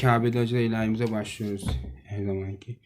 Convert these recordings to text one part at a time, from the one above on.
Kabe'de hacılar ilahimize başlıyoruz her zamanki.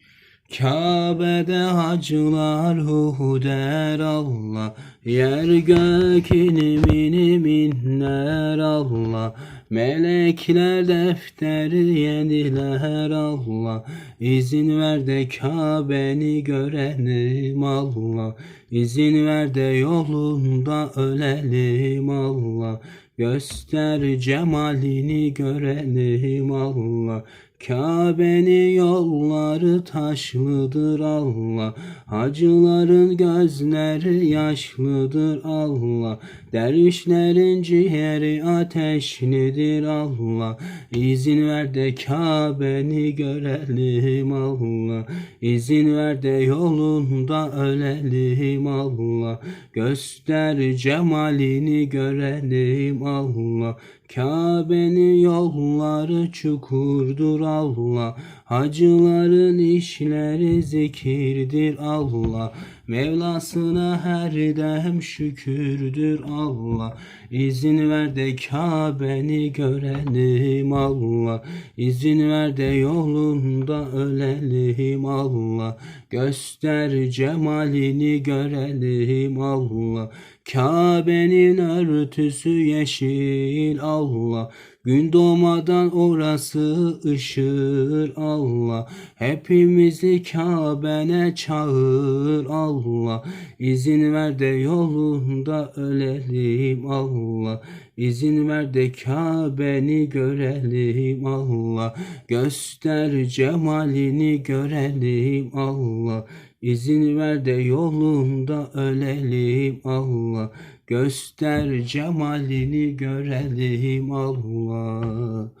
Kabe'de hacılar hu der Allah, yer gök ilmini minler Allah. Melekler defteri yeniler Allah, izin ver de Kabe'ni görelim Allah. İzin ver de yolunda ölelim Allah. Göster cemalini görelim Allah. Kabe'nin yolları taşlıdır Allah. Hacıların gözleri yaşlıdır Allah. Dervişlerin ciğeri ateşlidir Allah. İzin ver de Kabe'ni görelim Allah. İzin ver de yolunda ölelim Allah. Göster cemalini görelim Allah. Kabe'nin yolları çukurdur Allah. Hacıların işleri zikirdir Allah. Mevlasına her dem şükürdür Allah. İzin ver de Kabe'ni görelim Allah. İzin ver de yolunda ölelim Allah. Göster cemalini görelim Allah. Kabe'nin örtüsü yeşil Allah. Gün doğmadan orası ışır Allah. Hepimizi Kabe'ne çağır Allah. İzin ver de yolunda ölelim Allah. İzin ver de Kabe'ni görelim Allah. Göster cemalini görelim Allah. İzin ver de yolunda ölelim Allah. Göster cemalini görelim Allah.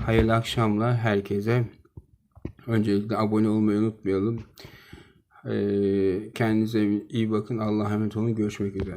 Hayırlı akşamlar herkese. Öncelikle abone olmayı unutmayalım. Kendinize iyi bakın. Allah'a emanet olun. Görüşmek üzere.